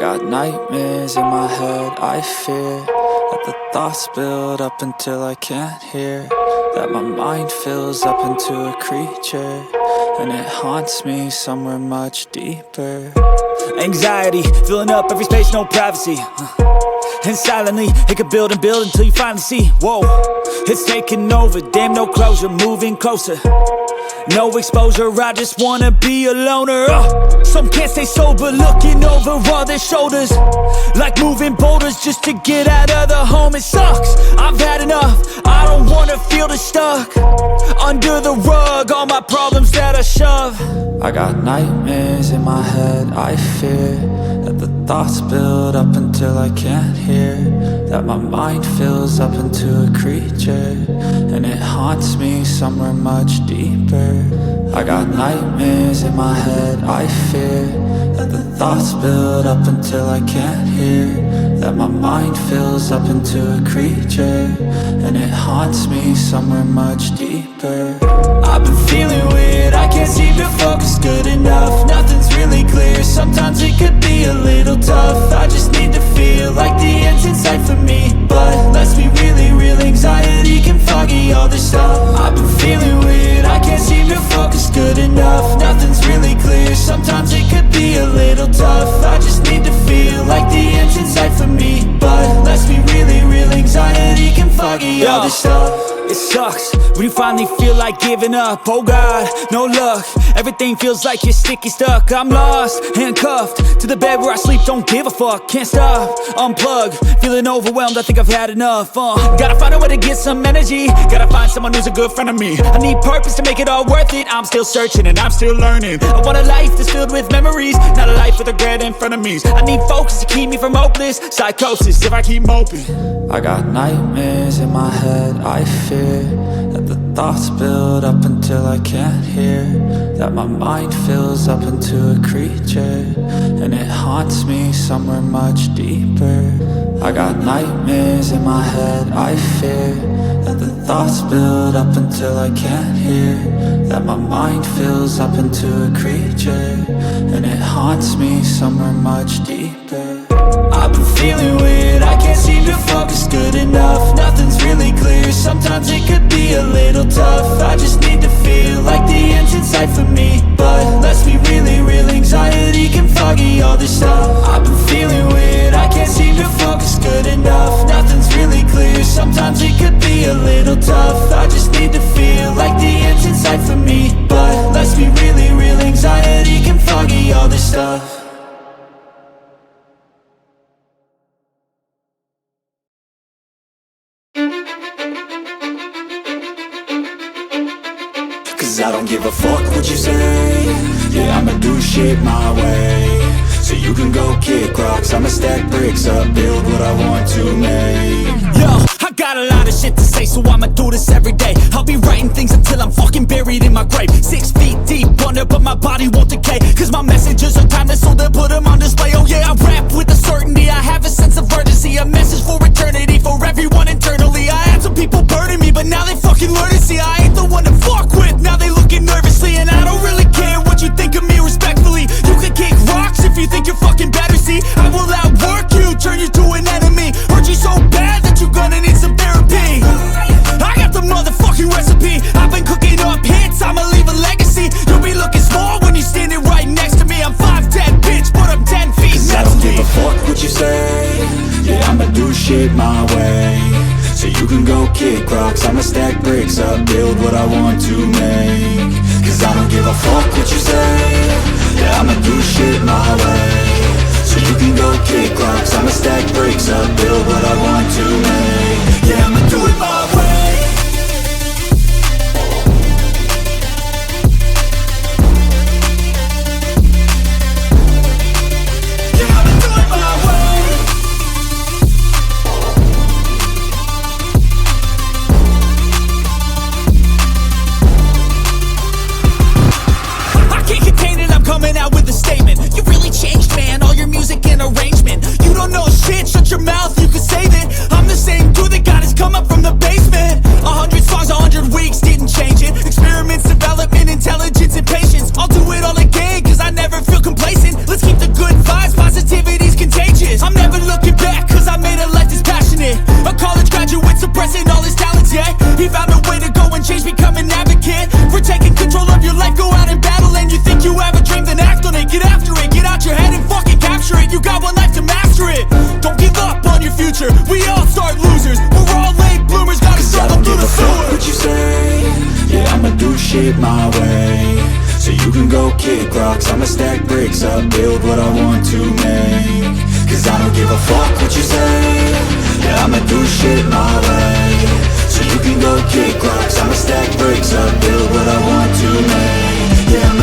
got nightmares in my head, I fear that the thoughts build up until I can't hear, that my mind fills up into a creature, and it haunts me somewhere much deeper. Anxiety, filling up every space, no privacy. And silently, it could build and build until you finally see, whoa, it's taking over, damn no closure, moving closer. No exposure, I just wanna be a loner. Some can't stay sober, looking over all their shoulders, like moving boulders just to get out of the home. It sucks, I've had enough, I don't wanna feel the stuck under the rug, all my problems that I shove. I got nightmares in my head, I fear that the thoughts build up until I can't hear, that my mind fills up into a creature, and it haunts me somewhere much deeper. I got nightmares in my head, I fear that the thoughts build up until I can't hear, that my mind fills up into a creature, and it haunts me somewhere much deeper. I've been feeling weird, I can't seem to focus good enough. Nothing's really clear, sometimes it could be a little tough. I just need to feel like the end's in sight for me, but let's be really real, anxiety can foggy all this stuff. I've been feeling weird, I can't seem to focus good enough. Nothing's really clear, sometimes it could be a little tough. I just need to feel like the end's in sight for me, but let's be really real, anxiety can foggy all this stuff. It sucks when you finally feel like giving up. Oh God, no luck, everything feels like you're sticky stuck. I'm lost, handcuffed to the bed where I sleep, don't give a fuck. Can't stop, unplug, feeling overwhelmed, I think I've had enough. Gotta find a way to get some energy, gotta find someone who's a good friend of me. I need purpose to make it all worth it, I'm still searching and I'm still learning. I want a life that's filled with memories, not a life with regret and frenemies. I need focus to keep me from hopeless psychosis if I keep moping. I got nightmares in my head, I fear that the thoughts build up until I can't hear, that my mind fills up into a creature, and it haunts me somewhere much deeper. I got nightmares in my head, I fear that the thoughts build up until I can't hear, that my mind fills up into a creature, and it haunts me somewhere much deeper. I've been feeling weird, I can't seem to focus good enough. Nothing's really clear, sometimes it could be a little tough. I just need to feel like the end's in sight for me, but let's be really real, anxiety can foggy all this stuff. I've been feeling weird, I can't seem to focus good enough. Nothing's really clear, sometimes it could be a little tough. I just need to feel like the end's in sight for me, but let's be really real, anxiety can foggy all this stuff. Cause I don't give a fuck what you say. Yeah, I'ma do shit my way. So you can go kick rocks, I'ma stack bricks up, build what I want to make. Yo, I got a lot of shit to say, so I'ma do this every day. I'll be writing things until I'm fucking buried in my grave. 6 feet deep under, but my body won't decay. Cause my messages are timeless, so they'll put them on display. Oh yeah, I rap with a certainty, I have a sense of urgency. A message for eternity, for everyone internally. I had some people burning me, but now they fucking learn to see I ain't the one to fuck with. Now they looking nervously, and I don't really care what you think of me respectfully. You can kick rocks if you think you're fucking better, see. I will outwork you, turn you to an enemy. Hurt you so bad that you're gonna need some therapy. I got the motherfucking recipe, I've been cooking up hits, I'ma leave a legacy. You'll be looking small when you're standing right next to me. I'm 5'10", bitch, but I'm 10 feet next to me. I don't give a fuck what you say. Yeah, I'ma do shit my way. So you can go kick rocks, I'ma stack bricks up, build what I want to make. Cause I don't give a fuck what you say. Yeah, I'ma do shit my way. So you can go kick rocks, I'ma stack bricks up, build what I want to make. Yeah, I'ma do it my way. kick rocks, I'ma stack bricks up, build what I want to make. Cause I don't give a fuck what you say, yeah, I'ma do shit my way. So you can go kick rocks, I'ma stack bricks up, build what I want to make. Yeah,